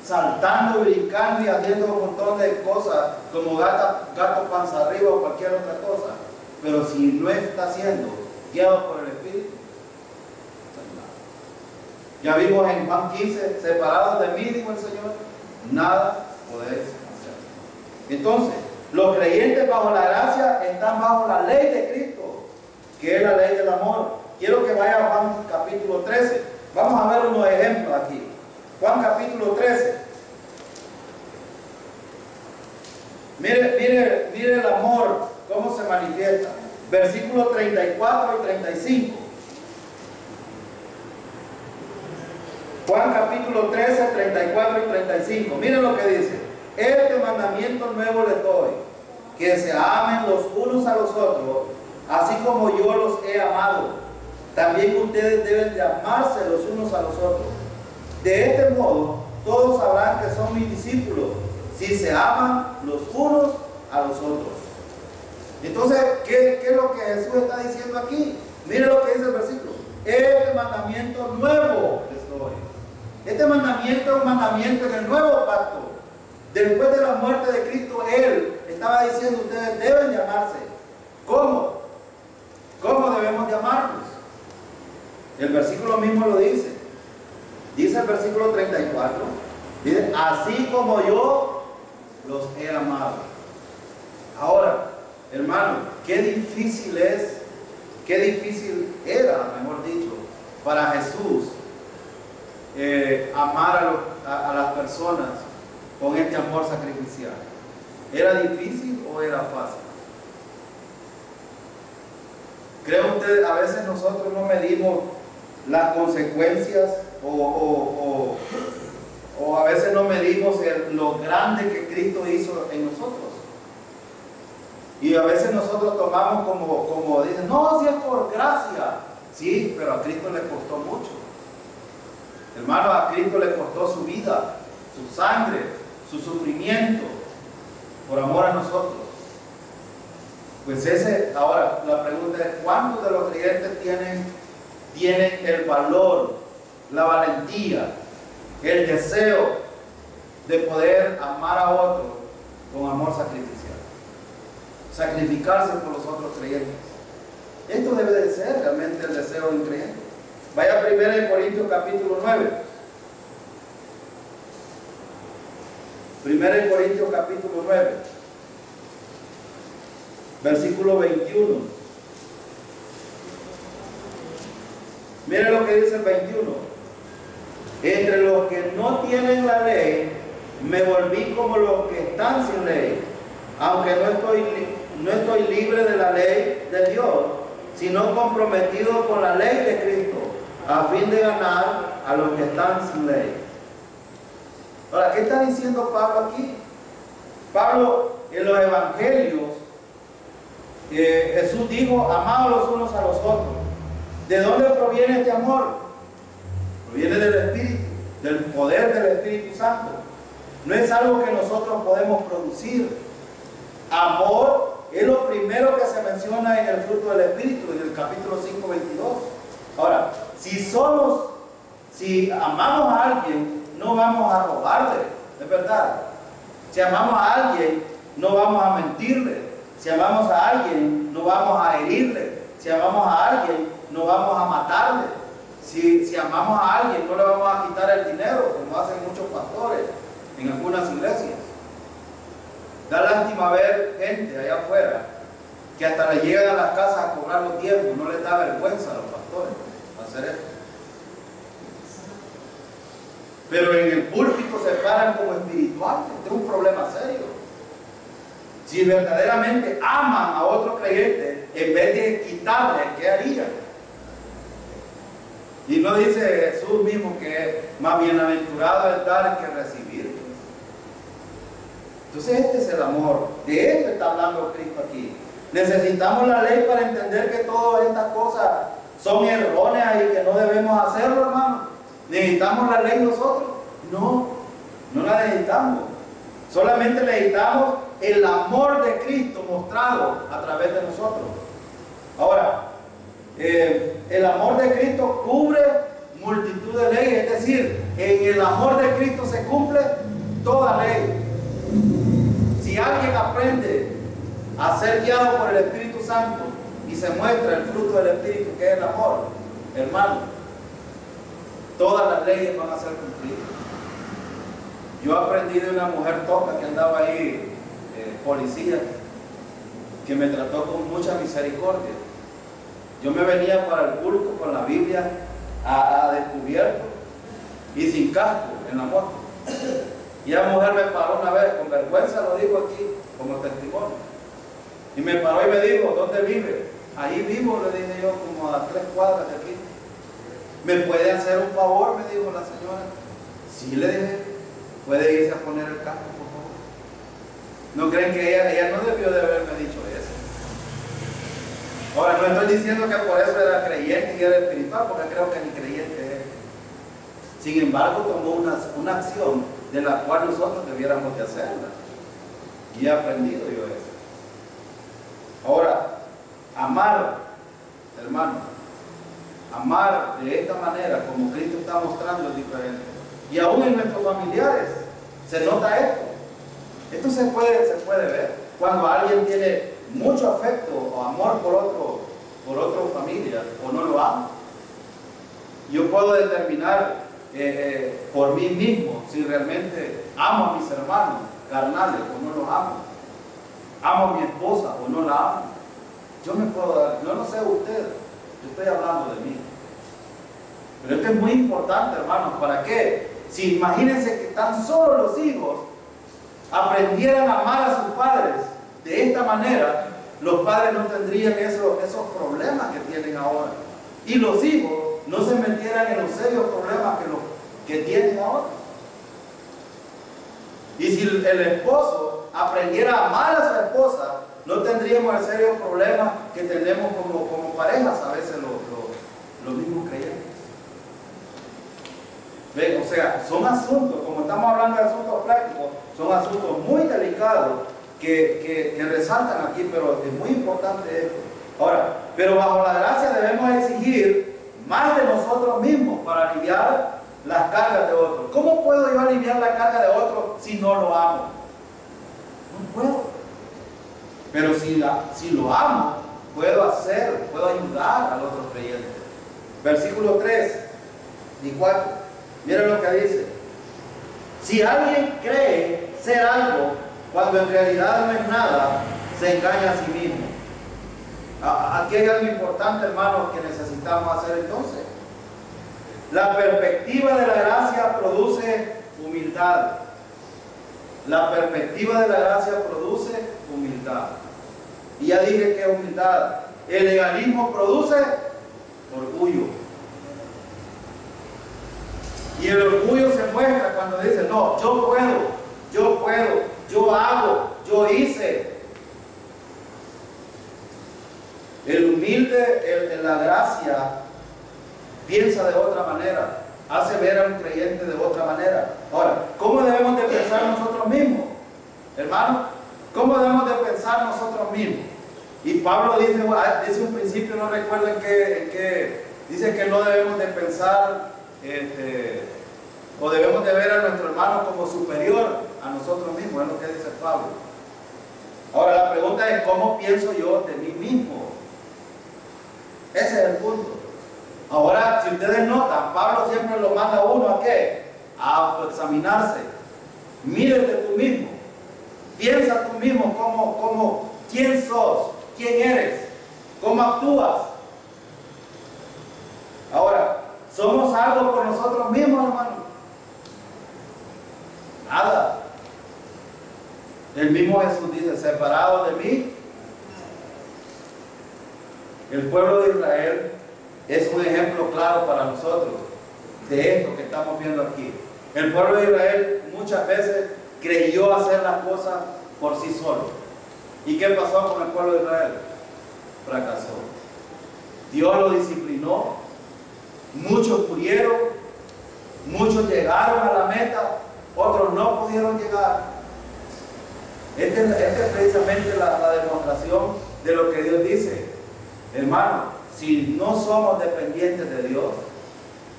saltando, brincando y haciendo un montón de cosas como gato panza arriba o cualquier otra cosa, pero si no está siendo guiado por el Espíritu, ya vimos en Juan 15, separados de mí, dijo el Señor, nada podéis hacer. Entonces, los creyentes bajo la gracia están bajo la ley de Cristo, que es la ley del amor. Quiero que vaya a Juan capítulo 13. Vamos a ver unos ejemplos aquí. Juan capítulo 13. Mire el amor, cómo se manifiesta. Versículos 34 y 35. Juan capítulo 13, 34 y 35. Miren lo que dice. Este mandamiento nuevo les doy, que se amen los unos a los otros, así como yo los he amado. También ustedes deben de amarse los unos a los otros. De este modo, todos sabrán que son mis discípulos, si se aman los unos a los otros. Entonces, ¿qué es lo que Jesús está diciendo aquí? Mire lo que dice el versículo. Este mandamiento nuevo les doy. Este mandamiento es un mandamiento en el nuevo pacto. Después de la muerte de Cristo, Él estaba diciendo, ustedes deben de amarse. ¿Cómo? ¿Cómo debemos de amarnos? El versículo mismo lo dice. Dice el versículo 34. Dice, así como yo los he amado. Ahora, hermano, qué difícil era, mejor dicho, para Jesús amar a las personas con este amor sacrificial. ¿Era difícil o era fácil? ¿Cree usted, a veces nosotros no medimos las consecuencias o a veces no medimos lo grande que Cristo hizo en nosotros? Y a veces nosotros tomamos como dicen, no, si es por gracia. Sí, pero a Cristo le costó mucho. Hermano, a Cristo le costó su vida, su sangre, su sufrimiento, por amor a nosotros. Pues ahora la pregunta es, ¿cuántos de los creyentes tienen el valor, la valentía, el deseo de poder amar a otro con amor sacrificial? Sacrificarse por los otros creyentes. Esto debe de ser realmente el deseo de un creyente. Vaya a 1 Corintios capítulo 9. 1 Corintios capítulo 9. Versículo 21. Mire lo que dice el 21. Entre los que no tienen la ley, me volví como los que están sin ley, aunque no estoy libre de la ley de Dios, sino comprometido con la ley de Cristo, a fin de ganar a los que están sin ley. Ahora, ¿qué está diciendo Pablo aquí? Pablo, en los evangelios, Jesús dijo, amados los unos a los otros. ¿De dónde proviene este amor? Proviene del Espíritu, del poder del Espíritu Santo. No es algo que nosotros podemos producir. Amor es lo primero que se menciona en el fruto del Espíritu, en el capítulo 5, 22. Ahora, si amamos a alguien, no vamos a robarle, es verdad. Si amamos a alguien, no vamos a mentirle. Si amamos a alguien, no vamos a herirle. Si amamos a alguien, no vamos a matarle. Si amamos a alguien, no le vamos a quitar el dinero, como hacen muchos pastores en algunas iglesias. Da lástima ver gente allá afuera que hasta le llegan a las casas a cobrar los diezmos. No les da vergüenza a los pastores hacer esto. Pero en el púlpito se paran como espirituales. Este es un problema serio. Si verdaderamente aman a otro creyente, en vez de quitarle, ¿qué harían? Y no dice Jesús mismo que más bienaventurado es dar que recibir. Entonces este es el amor. De esto está hablando Cristo aquí. Necesitamos la ley para entender que todas estas cosas son erróneas y que no debemos hacerlo, hermano. ¿Necesitamos la ley nosotros? No, no la necesitamos. Solamente necesitamos el amor de Cristo mostrado a través de nosotros. Ahora, el amor de Cristo cubre multitud de leyes, es decir, en el amor de Cristo se cumple toda ley. Si alguien aprende a ser guiado por el Espíritu Santo y se muestra el fruto del Espíritu, que es el amor, hermano, todas las leyes van a ser cumplidas. Yo aprendí de una mujer toca que andaba ahí, policía, que me trató con mucha misericordia. Yo me venía para el culto con la Biblia a descubierto y sin casco en la moto. Y la mujer me paró una vez, con vergüenza lo digo aquí como testimonio. Y me paró y me dijo, ¿dónde vive? Ahí vivo, le dije yo, como a 3 cuadras de aquí. ¿Me puede hacer un favor?, me dijo la señora. Sí, le dije, puede irse a poner el casco, por favor. ¿No creen que ella no debió de haberme dicho eso? Ahora, no estoy diciendo que por eso era creyente y era espiritual, porque creo que ni creyente es. Sin embargo, tomó una acción de la cual nosotros debiéramos de hacerla. Y he aprendido yo eso. Ahora, amar, hermano, amar de esta manera, como Cristo está mostrando, es diferente. Y aún en nuestros familiares se nota esto. Esto se puede ver. Cuando alguien tiene mucho afecto o amor por otra familia, o no lo ama. Yo puedo determinar por mí mismo si realmente amo a mis hermanos carnales o no los amo. Amo a mi esposa o no la amo. Yo me puedo dar, yo no sé usted, yo estoy hablando de mí. Pero esto es muy importante, hermanos. ¿Para qué? Si imagínense que tan solo los hijos aprendieran a amar a sus padres de esta manera, los padres no tendrían esos problemas que tienen ahora. Y los hijos no se metieran en los serios problemas que tienen ahora. Y si el esposo aprendiera a amar a su esposa no tendríamos el serio problema que tenemos como parejas a veces los mismos creyentes. ¿Ven? O sea, son asuntos, como estamos hablando de asuntos prácticos, son asuntos muy delicados que resaltan aquí, pero es muy importante esto. Ahora, pero bajo la gracia debemos exigir más de nosotros mismos para aliviar las cargas de otros. ¿Cómo puedo yo aliviar la carga de otro si no lo amo? No puedo. Pero si lo amo, puedo ayudar al otro creyente. Versículo 3 y 4. Miren lo que dice. Si alguien cree ser algo cuando en realidad no es nada, se engaña a sí mismo. Aquí hay algo importante, hermanos, que necesitamos hacer entonces. La perspectiva de la gracia produce humildad. La perspectiva de la gracia produce humildad. Y ya dije que humildad. El legalismo produce orgullo. Y el orgullo se muestra cuando dice, no, yo puedo, yo hago, yo hice. El humilde en la gracia piensa de otra manera, hace ver a un creyente de otra manera. Ahora, ¿cómo debemos de pensar nosotros mismos? Hermano, ¿cómo debemos de pensar nosotros mismos? Y Pablo dice un principio, no recuerdo en qué, dice que no debemos de pensar, o debemos de ver a nuestro hermano como superior a nosotros mismos, es lo que dice Pablo. Ahora la pregunta es, ¿cómo pienso yo de mí mismo? Ese es el punto. Ahora, si ustedes notan, Pablo siempre lo manda a uno ¿a qué? A autoexaminarse. Mírate tú mismo. Piensa tú mismo quién sos, quién eres, cómo actúas. Ahora, ¿somos algo por nosotros mismos, hermano? Nada. El mismo Jesús dice, separado de mí. El pueblo de Israel es un ejemplo claro para nosotros de esto que estamos viendo aquí. El pueblo de Israel muchas veces creyó hacer las cosas por sí solo. ¿Y qué pasó con el pueblo de Israel? Fracasó. Dios lo disciplinó. Muchos murieron. Muchos llegaron a la meta. Otros no pudieron llegar. Esta es precisamente la demostración de lo que Dios dice. Hermano, si no somos dependientes de Dios,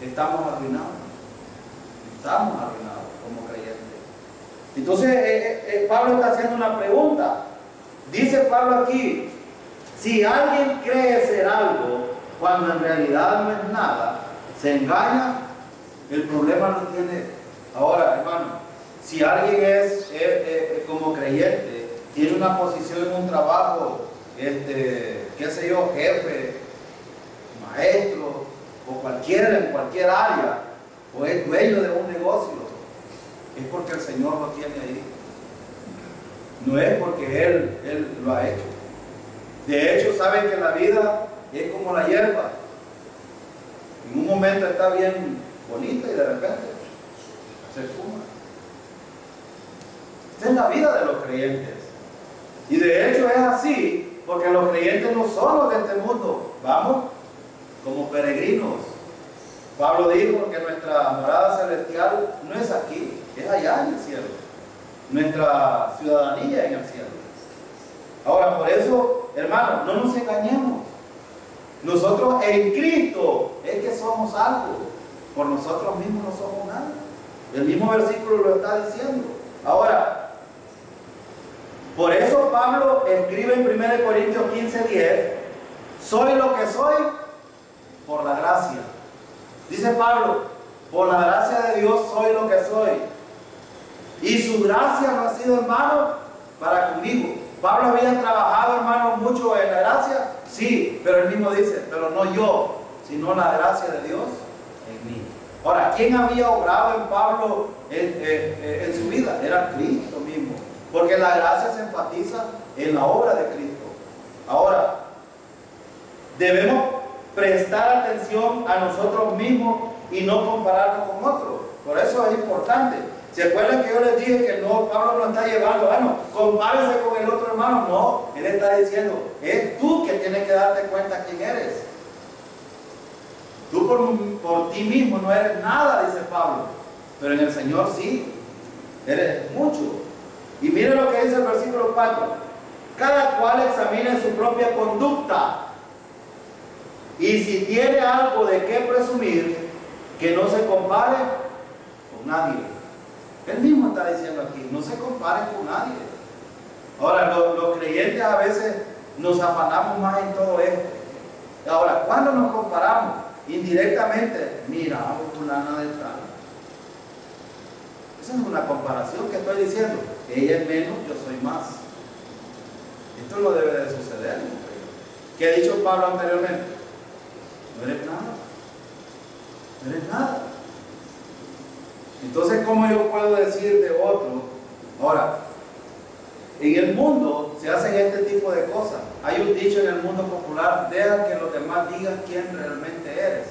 estamos arruinados. Estamos arruinados como creyentes. Entonces, Pablo está haciendo una pregunta. Dice Pablo aquí, si alguien cree ser algo, cuando en realidad no es nada, se engaña, el problema lo tiene. Ahora, hermano, si alguien es como creyente, tiene una posición en un trabajo, qué sé yo, jefe, maestro, o cualquiera en cualquier área, o es dueño de un negocio, es porque el Señor lo tiene ahí. No es porque Él lo ha hecho. De hecho, saben que la vida es como la hierba. En un momento está bien bonita y de repente se fuma. Esta es la vida de los creyentes. Y de hecho es así, porque los creyentes no son los de este mundo. Vamos como peregrinos. Pablo dijo que nuestra morada celestial no es aquí, es allá en el cielo. Nuestra ciudadanía en el cielo. Ahora, por eso, hermanos, no nos engañemos. Nosotros en Cristo es que somos algo. Por nosotros mismos no somos nada. El mismo versículo lo está diciendo. Ahora, por eso Pablo escribe en 1 Corintios 15:10, soy lo que soy por la gracia. Dice Pablo, por la gracia de Dios soy lo que soy. Y su gracia no ha sido en vano para conmigo. Pablo había trabajado, hermanos, mucho en la gracia. Sí, pero él mismo dice, pero no yo, sino la gracia de Dios en mí. Ahora, ¿quién había obrado en Pablo en su vida? Era Cristo mismo. Porque la gracia se enfatiza en la obra de Cristo. Ahora, debemos prestar atención a nosotros mismos y no compararnos con otros. Por eso es importante. ¿Se acuerdan que yo les dije que no, Pablo no está llevando, bueno, compárese con el otro hermano? No, él está diciendo, es tú que tienes que darte cuenta quién eres. Tú por ti mismo no eres nada, dice Pablo, pero en el Señor sí, eres mucho. Y miren lo que dice el versículo 4, cada cual examine su propia conducta, y si tiene algo de qué presumir, que no se compare con nadie. Él mismo está diciendo aquí, no se comparen con nadie. Ahora, los creyentes a veces nos afanamos más en todo esto. Ahora, ¿cuándo nos comparamos? Indirectamente, mira, fulana de tal. Esa es una comparación que estoy diciendo. Ella es menos, yo soy más. Esto no debe de suceder. ¿Qué ha dicho Pablo anteriormente? No eres nada. No eres nada. Entonces, ¿cómo yo puedo decir de otro? Ahora, en el mundo se hacen este tipo de cosas. Hay un dicho en el mundo popular, deja que los demás digan quién realmente eres.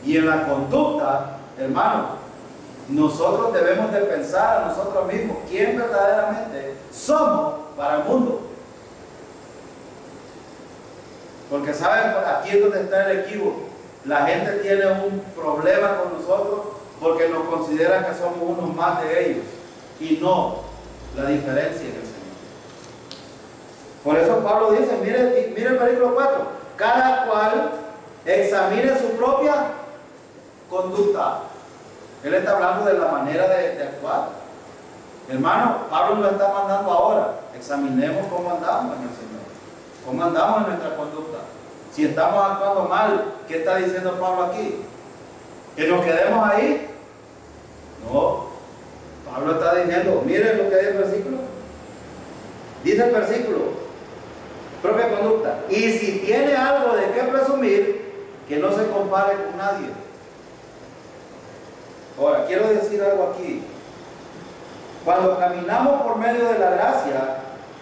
Y en la conducta, hermano, nosotros debemos de pensar a nosotros mismos quién verdaderamente somos para el mundo. Porque saben, aquí es donde está el equívoco. La gente tiene un problema con nosotros porque nos consideran que somos unos más de ellos. Y no, la diferencia en el Señor. Por eso Pablo dice, mire el versículo 4, cada cual examine su propia conducta. Él está hablando de la manera de actuar. Hermano, Pablo nos está mandando ahora, examinemos cómo andamos en el Señor, cómo andamos en nuestra conducta. Si estamos actuando mal, ¿qué está diciendo Pablo aquí? ¿Que nos quedemos ahí? No. Pablo está diciendo, miren lo que dice el versículo. Dice el versículo, propia conducta. Y si tiene algo de qué presumir, que no se compare con nadie. Ahora, quiero decir algo aquí. Cuando caminamos por medio de la gracia,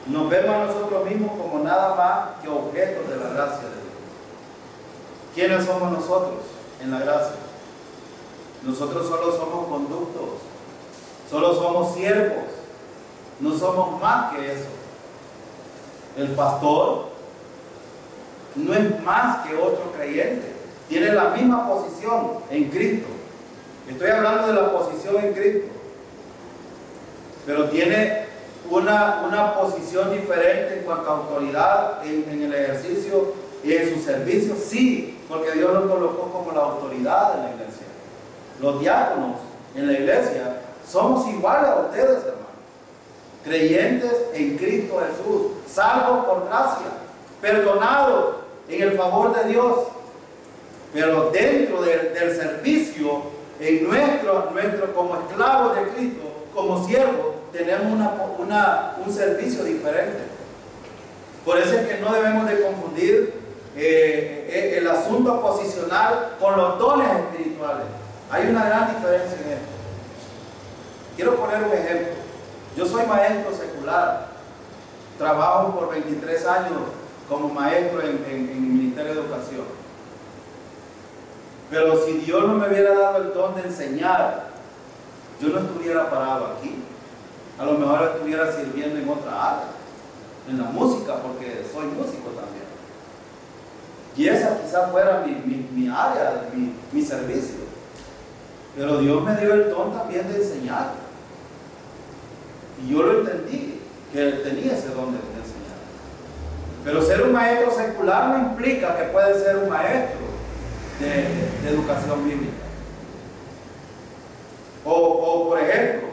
nos vemos a nosotros mismos como nada más que objetos de la gracia de Dios. ¿Quiénes somos nosotros en la gracia? Nosotros solo somos conductos, solo somos siervos, no somos más que eso. El pastor no es más que otro creyente, tiene la misma posición en Cristo. Estoy hablando de la posición en Cristo, pero tiene una posición diferente en cuanto a autoridad en el ejercicio y en su servicio, sí, porque Dios lo colocó como la autoridad en la iglesia. Los diáconos en la iglesia somos iguales a ustedes, hermanos, creyentes en Cristo Jesús, salvos por gracia, perdonados en el favor de Dios, pero dentro del servicio, en nuestro como esclavos de Cristo, como siervos, tenemos un servicio diferente. Por eso es que no debemos de confundir el asunto posicional con los dones espirituales. Hay una gran diferencia en esto. Quiero poner un ejemplo. Yo soy maestro secular, trabajo por 23 años como maestro en el Ministerio de Educación. Pero si Dios no me hubiera dado el don de enseñar, yo no estuviera parado aquí. A lo mejor estuviera sirviendo en otra área, en la música, porque soy músico también. Y esa quizás fuera mi área, mi servicio. Pero Dios me dio el don también de enseñar. Y yo lo entendí, que tenía ese don de enseñar. Pero ser un maestro secular no implica que puede ser un maestro de educación bíblica. O por ejemplo,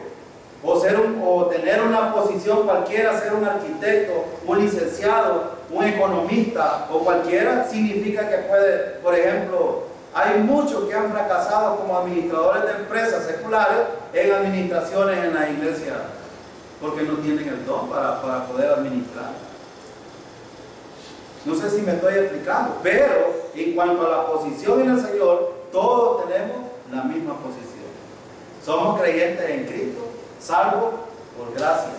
o tener una posición cualquiera, ser un arquitecto, un licenciado, un economista o cualquiera, significa que puede, por ejemplo, hay muchos que han fracasado como administradores de empresas seculares en administraciones en la iglesia, porque no tienen el don para poder administrar. No sé si me estoy explicando, pero en cuanto a la posición en el Señor, todos tenemos la misma posición. Somos creyentes en Cristo, salvos por gracia,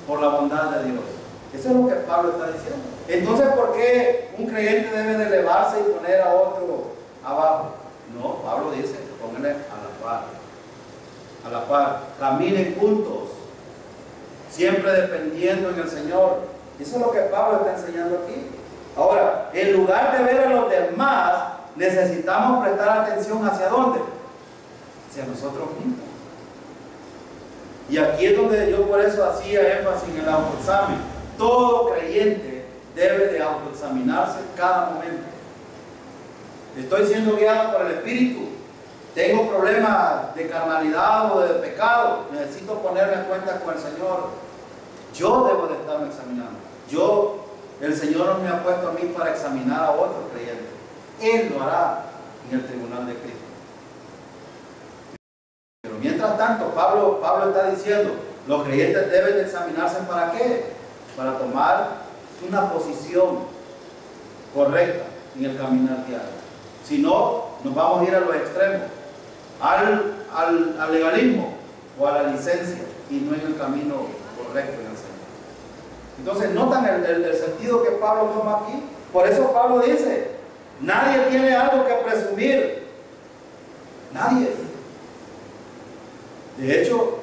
por la bondad de Dios. Eso es lo que Pablo está diciendo. Entonces, ¿por qué un creyente debe de elevarse y poner a otro abajo? No, Pablo dice, póngale a la par. A la par. Caminen juntos. Siempre dependiendo en el Señor. Eso es lo que Pablo está enseñando aquí. Ahora, en lugar de ver a los demás, necesitamos prestar atención ¿hacia dónde? Hacia nosotros mismos. Y aquí es donde yo por eso hacía énfasis en el autoexamen. Todo creyente debe de autoexaminarse cada momento. Estoy siendo guiado por el Espíritu. Tengo problemas de carnalidad o de pecado. Necesito ponerme en cuenta con el Señor. Yo debo de estarme examinando. El Señor no me ha puesto a mí para examinar a otro creyente. Él lo hará en el tribunal de Cristo. Pero mientras tanto, Pablo está diciendo, los creyentes deben de examinarse ¿para qué? Para tomar una posición correcta en el caminar diario. Si no, nos vamos a ir a los extremos, al legalismo o a la licencia, y no en el camino correcto en el Señor. Entonces, ¿notan el sentido que Pablo toma aquí? Por eso Pablo dice, nadie tiene algo que presumir. Nadie. De hecho,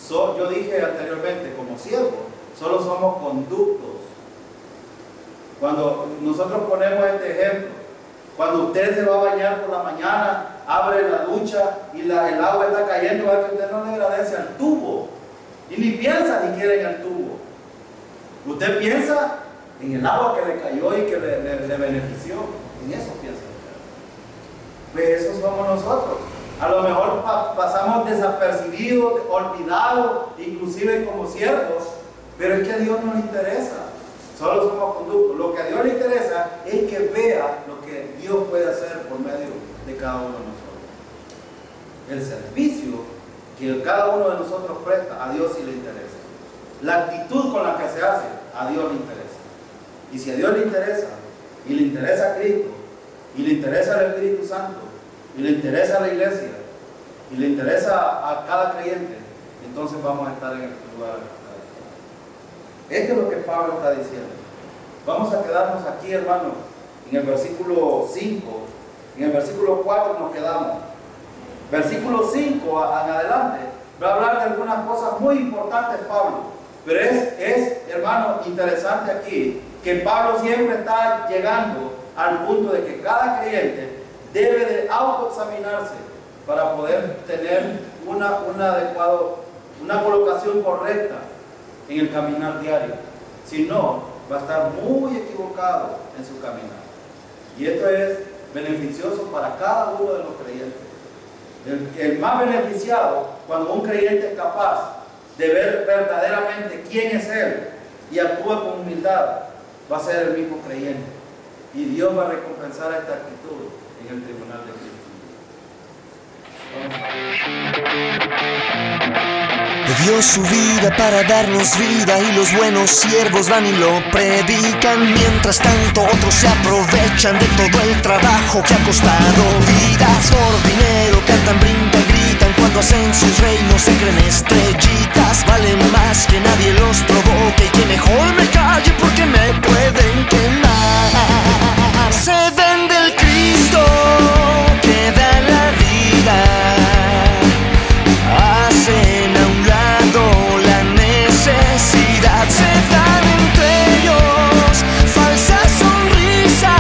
yo dije anteriormente, como siervos, solo somos conductos. Cuando nosotros ponemos este ejemplo, cuando usted se va a bañar por la mañana, abre la ducha y el agua está cayendo, va que usted no le agradece al tubo. Y ni piensa ni quiere en el tubo. Usted piensa en el agua que le cayó y que le benefició. En eso piensa. Pues eso somos nosotros. A lo mejor pasamos desapercibidos, olvidados, inclusive como siervos, pero es que a Dios no le interesa. Solo somos conductos. Lo que a Dios le interesa es que vea lo que Dios puede hacer por medio de cada uno de nosotros. El servicio que cada uno de nosotros presta, a Dios sí le interesa. La actitud con la que se hace, a Dios le interesa. Y si a Dios le interesa, y le interesa a Cristo, y le interesa al Espíritu Santo, y le interesa a la iglesia, y le interesa a cada creyente, entonces vamos a estar en el lugar. Esto es lo que Pablo está diciendo. Vamos a quedarnos aquí, hermanos, en el versículo 5. En el versículo 4 nos quedamos. Versículo 5 en adelante va a hablar de algunas cosas muy importantes Pablo. Pero es, hermano, interesante aquí que Pablo siempre está llegando al punto de que cada creyente debe de autoexaminarse para poder tener una colocación correcta en el caminar diario. Si no, va a estar muy equivocado en su caminar. Y esto es beneficioso para cada uno de los creyentes. El más beneficiado, cuando un creyente es capaz de ver verdaderamente quién es él y actúa con humildad, va a ser el mismo creyente. Y Dios va a recompensar esta actitud en el tribunal de Cristo. Dio su vida para darnos vida y los buenos siervos van y lo predican. Mientras tanto otros se aprovechan de todo el trabajo que ha costado vidas. Por dinero cantan, brincan, gritan, cuando hacen sus reinos se creen estrellitas. Valen más que nadie los provoque y que mejor me calle porque me pueden quemar. Se vende el Cristo que da la vida. Hacen a un lado la necesidad, se dan entre ellos falsas sonrisas,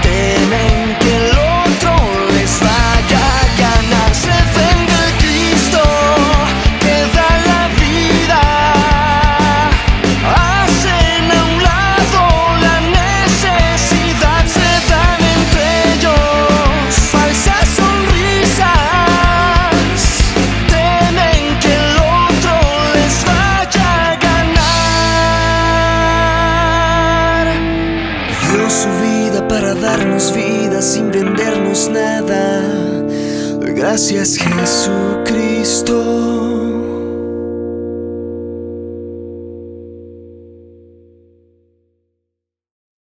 temen que el otro les vaya a ganar. Se vende el Cristo que da la vida, hacen a un lado la necesidad, se dan entre ellos falsas sonrisas. Darnos vida sin vendernos nada. Gracias, Jesucristo.